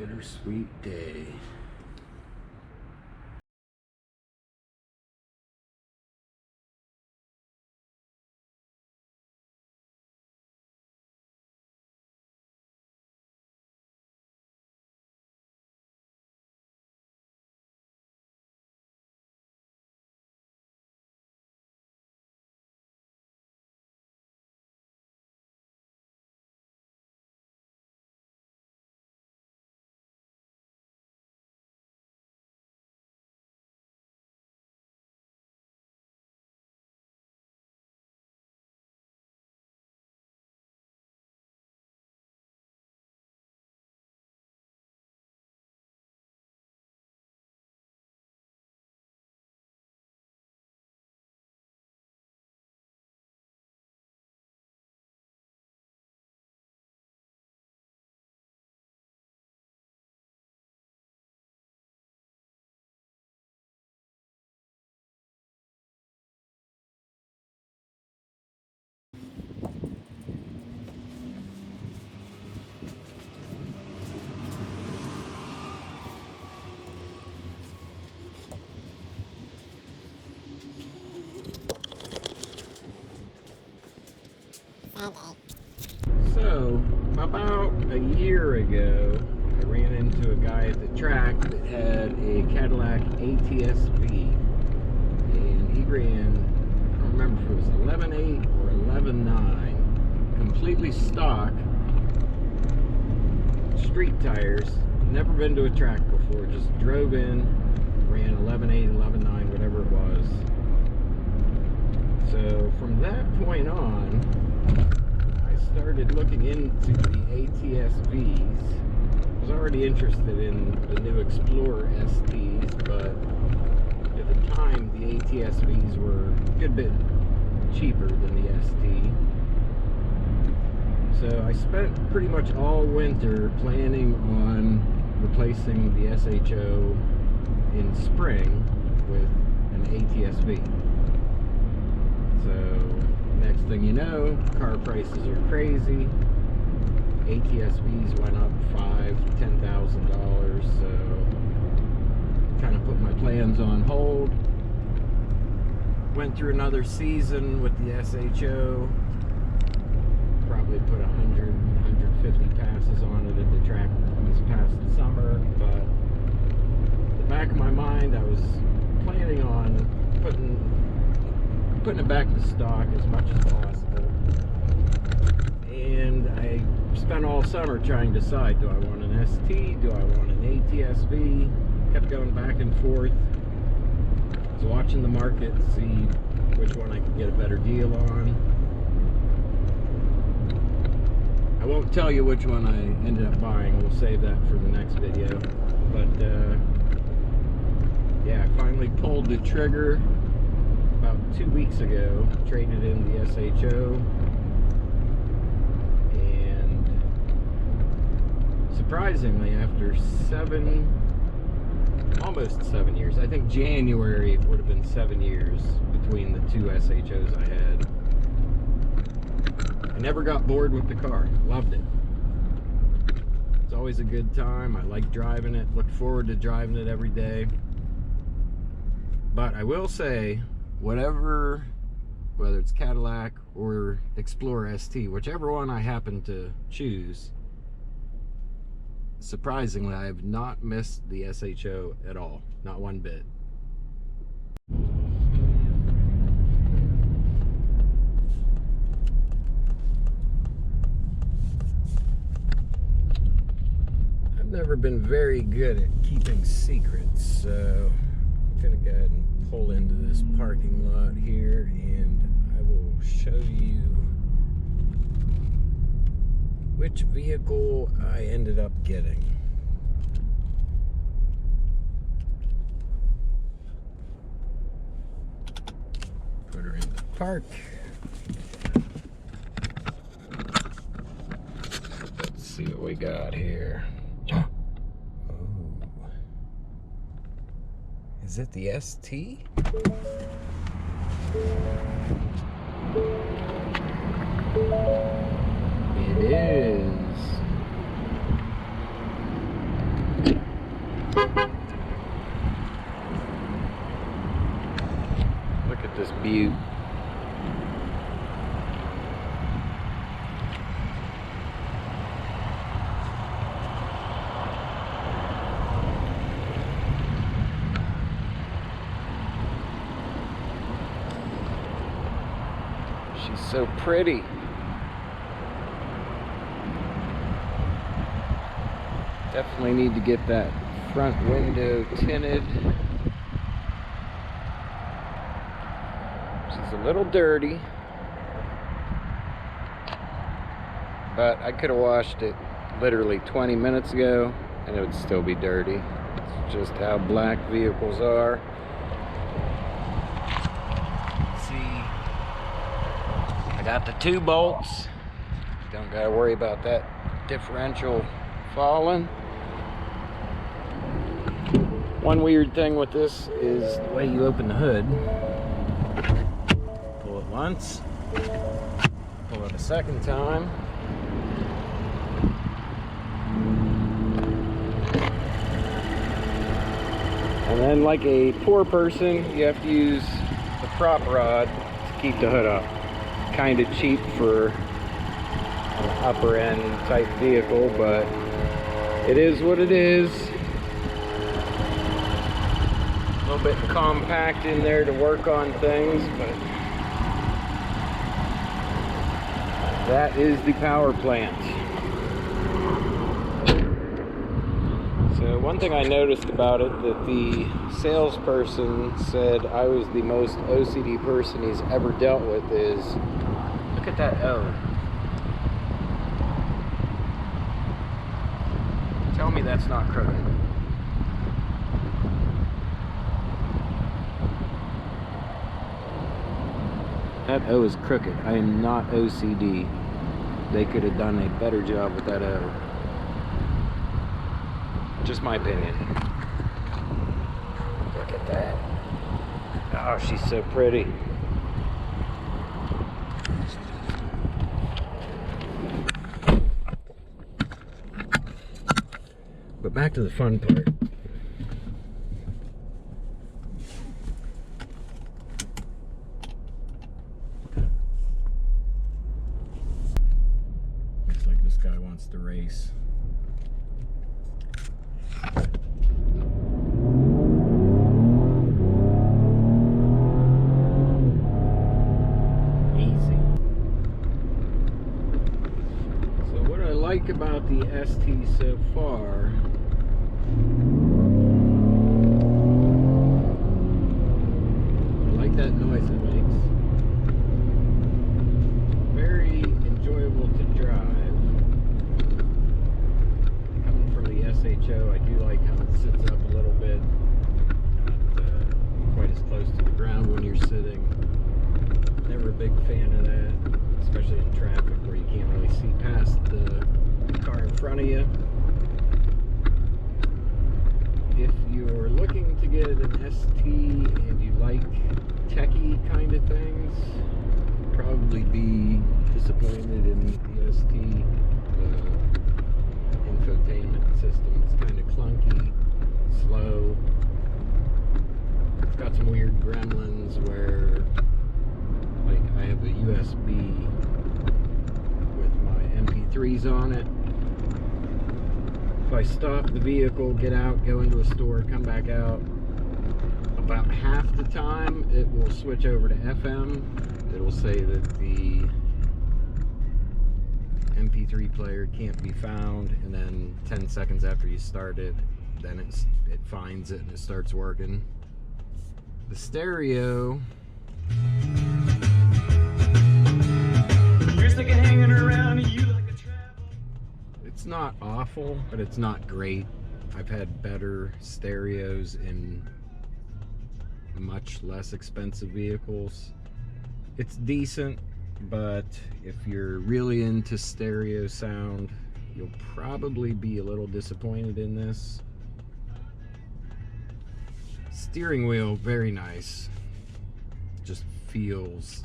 Bittersweet day. So, about a year ago, I ran into a guy at the track that had a Cadillac ATS-V, and he ran, I don't remember if it was 11.8 or 11.9, completely stock, street tires, never been to a track before, just drove in, ran 11.8, 11.9, whatever it was. So, from that point on, started looking into the ATS-Vs. I was already interested in the new Explorer STs, but at the time the ATS-Vs were a good bit cheaper than the ST. So I spent pretty much all winter planning on replacing the SHO in spring with an ATS-V. So next thing you know, car prices are crazy. ATS-Vs went up $5,000–$10,000, so kind of put my plans on hold. Went through another season with the SHO. Probably put 150 passes on it at the track this past summer, but in the back of my mind, I was planning on putting it back to stock as much as possible. And I spent all summer trying to decide, do I want an ST, do I want an ATS-V? Kept going back and forth. I was watching the market, see which one I could get a better deal on. I won't tell you which one I ended up buying, we'll save that for the next video. But yeah, I finally pulled the trigger about 2 weeks ago, traded in the SHO, and surprisingly, after almost 7 years, I think January would have been 7 years between the two SHOs I had, I never got bored with the car. Loved it. It's always a good time. I like driving it, look forward to driving it every day. But I will say, whether it's Cadillac or Explorer ST, whichever one I happen to choose, surprisingly, I have not missed the SHO at all. Not one bit. I've never been very good at keeping secrets, so I'm gonna go ahead and pull into this parking lot here, and I will show you which vehicle I ended up getting. Put her in the park. Let's see what we got here. Oh. Is it the ST? It is. So pretty. Definitely need to get that front window tinted. It's a little dirty, but I could have washed it literally 20 minutes ago and it would still be dirty. It's just how black vehicles are. See, I got the 2 bolts. Don't gotta worry about that differential falling. One weird thing with this is the way you open the hood. Pull it once, pull it a second time. And then, like a poor person, you have to use the prop rod to keep the hood up. Kind of cheap for an upper end type vehicle, but it is what it is. A little bit compact in there to work on things, but that is the power plant. So one thing I noticed about it, that the salesperson said I was the most OCD person he's ever dealt with, is look at that O. Tell me that's not crooked. That O is crooked. I am not OCD. They could have done a better job with that O. Just my opinion. Look at that. Oh, she's so pretty. But back to the fun part. Looks like this guy wants to race. About the ST so far, I like that noise it makes. Very enjoyable to drive. Coming from the SHO, I do like how it sits up a little bit, not quite as close to the ground when you're sitting. Never a big fan of that, especially in traffic where you can't really see past the car in front of you. If you're looking to get an ST and you like techie kind of things, you'll probably be disappointed in the ST. The infotainment system is kind of clunky, slow. It's got some weird gremlins where, like, I have a USB with my MP3s on it. If I stop the vehicle, get out, go into a store, come back out, about half the time it will switch over to FM. It'll say that the MP3 player can't be found, and then 10 seconds after you start it, then it finds it and it starts working. The stereo, you're sick of hanging around, you like a travel. It's not awful, but it's not great. I've had better stereos in much less expensive vehicles. It's decent, but if you're really into stereo sound, you'll probably be a little disappointed in this. Steering wheel, very nice. Just feels,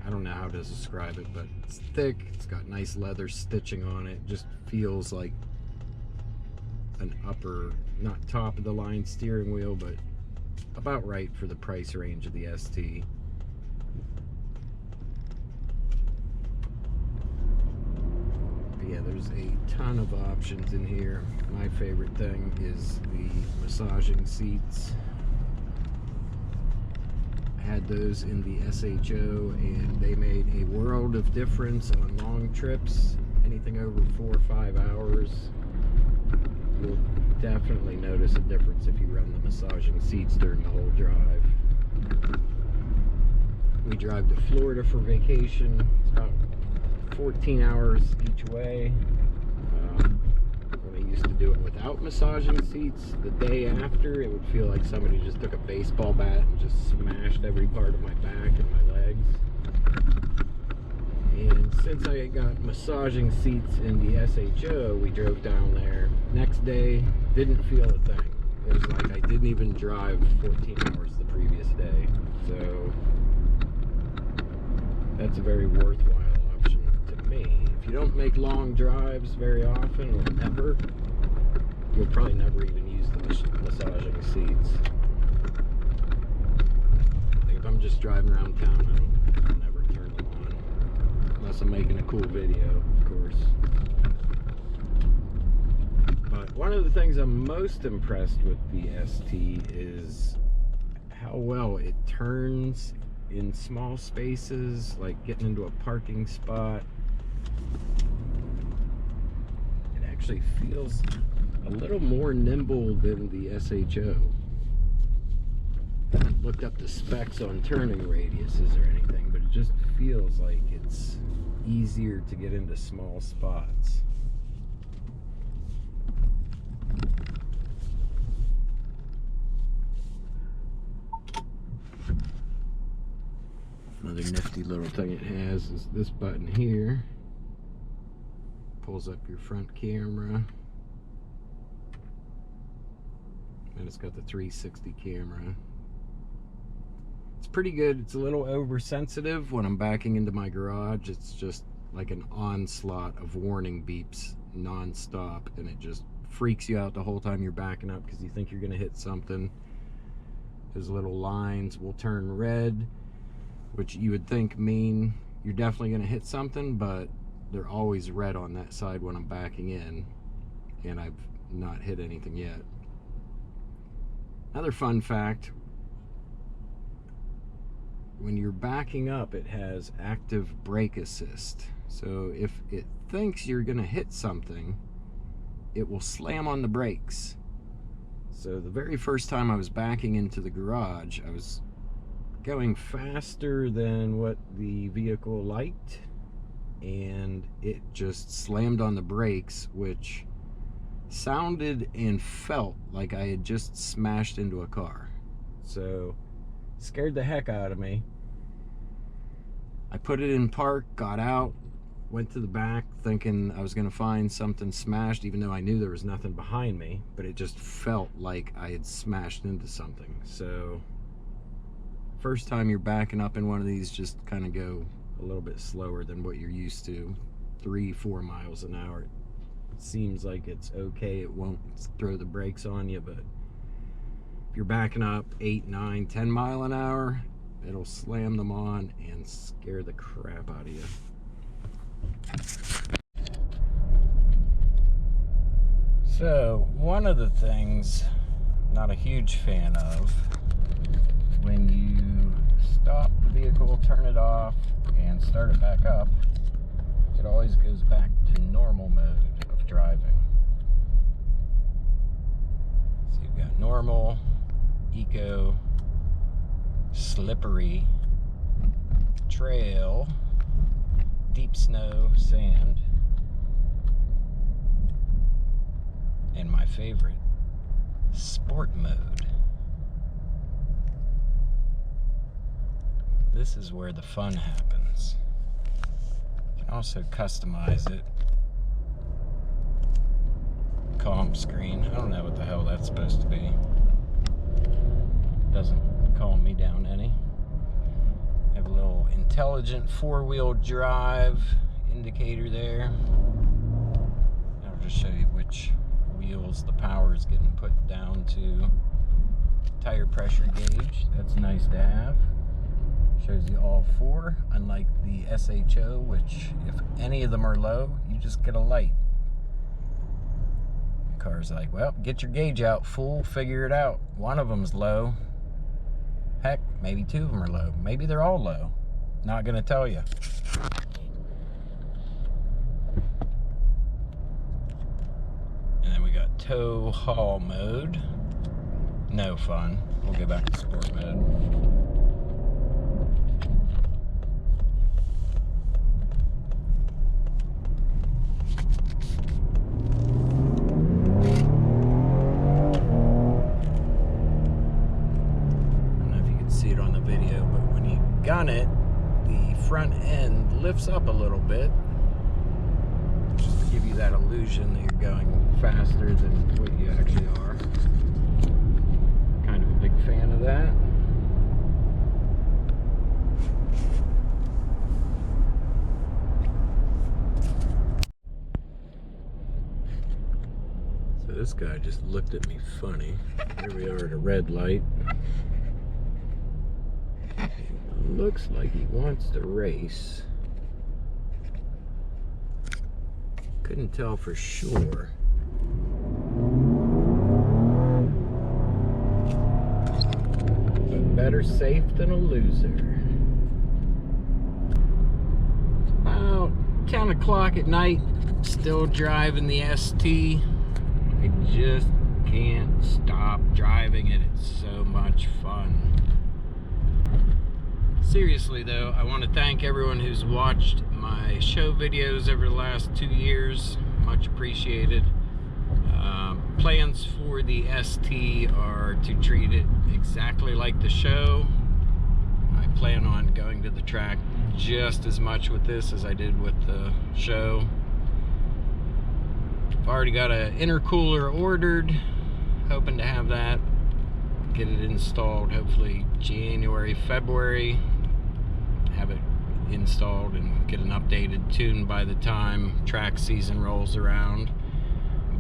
I don't know how to describe it, but it's thick, it's got nice leather stitching on it. Just feels like an upper, not top of the line steering wheel, but about right for the price range of the ST. But yeah, there's a ton of options in here. My favorite thing is the massaging seats. had those in the SHO, and they made a world of difference on long trips. Anything over 4 or 5 hours, you'll definitely notice a difference if you run the massaging seats during the whole drive. We drive to Florida for vacation. It's about 14 hours each way. When I used to do it without massaging seats, the day after, it would feel like somebody just took a baseball bat and just smashed every part of my back and my legs. And since I got massaging seats in the SHO, we drove down there. Next day, didn't feel a thing. It was like I didn't even drive 14 hours the previous day. So that's a very worthwhile option to me. If you don't make long drives very often or never, you'll probably never even use the massaging seats. Like if I'm just driving around town, I'll never turn them on. Unless I'm making a cool video, of course. But one of the things I'm most impressed with the ST is how well it turns in small spaces, like getting into a parking spot. It actually feels a little more nimble than the SHO. I haven't looked up the specs on turning radiuses or anything, but it just feels like it's easier to get into small spots. Another nifty little thing it has is this button here. Pulls up your front camera. And it's got the 360 camera. It's pretty good. It's a little oversensitive when I'm backing into my garage. It's just like an onslaught of warning beeps non-stop, and it just freaks you out the whole time you're backing up because you think you're going to hit something. Those little lines will turn red, which you would think mean you're definitely going to hit something, but they're always red on that side when I'm backing in, and I've not hit anything yet. Another fun fact, when you're backing up, it has active brake assist. So if it thinks you're going to hit something, it will slam on the brakes. So the very first time I was backing into the garage, I was going faster than what the vehicle liked, and it just slammed on the brakes, which sounded and felt like I had just smashed into a car. So scared the heck out of me. I put it in park, got out, went to the back thinking I was going to find something smashed, even though I knew there was nothing behind me, but it just felt like I had smashed into something. So first time you're backing up in one of these, just kind of go a little bit slower than what you're used to. 3-4 miles an hour. It seems like it's okay. It won't throw the brakes on you, but if you're backing up 8, 9, 10 mile an hour, it'll slam them on and scare the crap out of you. So one of the things I'm not a huge fan of, when you stop the vehicle, turn it off, and start it back up, it always goes back to normal mode of driving. So you've got normal, eco, slippery, trail, deep snow, sand, and my favorite, sport mode. This is where the fun happens. You can also customize it. Calm screen. I don't know what the hell that's supposed to be. Doesn't calm me down any. Have a little intelligent 4-wheel drive indicator there. I'll just show you which wheels the power is getting put down to. Tire pressure gauge. That's nice to have. Shows you all 4, unlike the SHO, which if any of them are low, you just get a light. The car's like, well, get your gauge out, fool, figure it out. One of them's low. Heck, maybe 2 of them are low. Maybe they're all low. Not gonna tell you. And then we got tow haul mode. No fun. We'll go back to sport mode. Gun it, the front end lifts up a little bit, just to give you that illusion that you're going faster than what you actually are. Kind of a big fan of that. So this guy just looked at me funny. Here we are at a red light. Looks like he wants to race. Couldn't tell for sure. But better safe than a loser. It's about 10 o'clock at night. Still driving the ST. I just can't stop driving it. It's so much fun. Seriously though, I want to thank everyone who's watched my show videos over the last 2 years. Much appreciated. Plans for the ST are to treat it exactly like the show. I plan on going to the track just as much with this as I did with the show. I've already got an intercooler ordered. Hoping to have that. Get it installed hopefully January, February. Have it installed and get an updated tune by the time track season rolls around.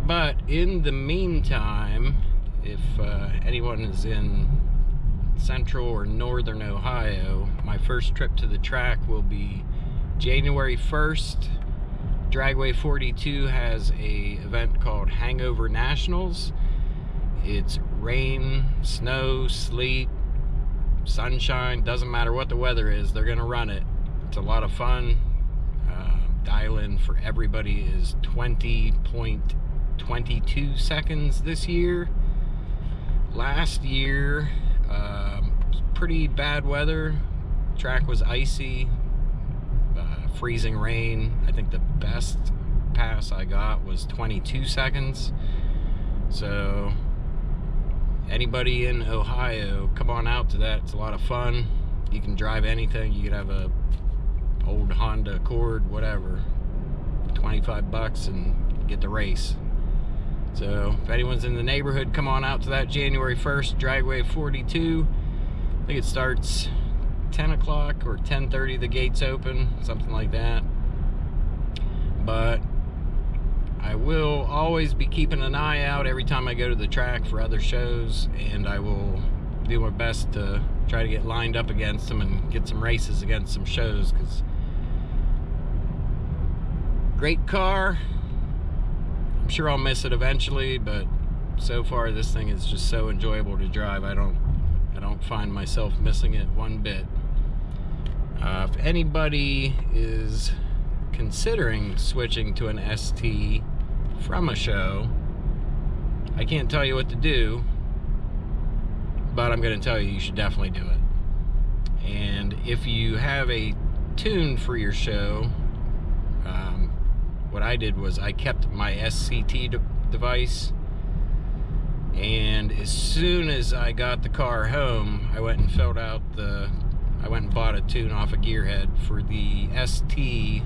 But in the meantime, if anyone is in central or northern Ohio, my first trip to the track will be January 1st. Dragway 42 has a event called Hangover Nationals. It's rain, snow, sleet, sunshine, doesn't matter what the weather is, they're gonna run it. It's a lot of fun. Dial-in for everybody is 20.22 seconds this year. Last year, pretty bad weather. Track was icy, freezing rain. I think the best pass I got was 22 seconds. So anybody in Ohio, come on out to that. It's a lot of fun. You can drive anything. You could have a old Honda Accord, whatever, 25 bucks and get the race. So if anyone's in the neighborhood, come on out to that January 1st, Dragway 42. I think it starts 10 o'clock or 10:30, the gates open, something like that. But I will always be keeping an eye out every time I go to the track for other shows, and I will do my best to try to get lined up against them and get some races against some shows, because great car. I'm sure I'll miss it eventually, but so far this thing is just so enjoyable to drive. I don't find myself missing it one bit. If anybody is considering switching to an ST from a SHO, I can't tell you what to do, but I'm going to tell you should definitely do it. And if you have a tune for your SHO, what I did was I kept my SCT device, and as soon as I got the car home, I went and filled out I went and bought a tune off of Gearhead. For the ST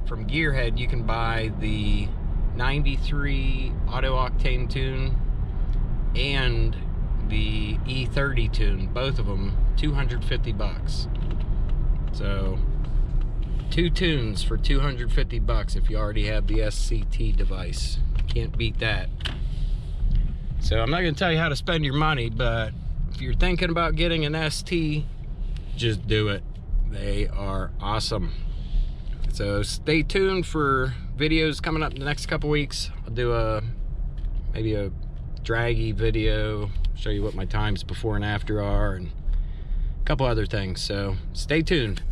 from Gearhead, you can buy the 93 auto octane tune and the E30 tune, both of them 250 bucks. So 2 tunes for 250 bucks if you already have the SCT device. Can't beat that. So I'm not going to tell you how to spend your money, but if you're thinking about getting an ST, just do it. They are awesome. So stay tuned for videos coming up in the next couple weeks. I'll do maybe a draggy video, show you what my times before and after are, and a couple other things. So stay tuned.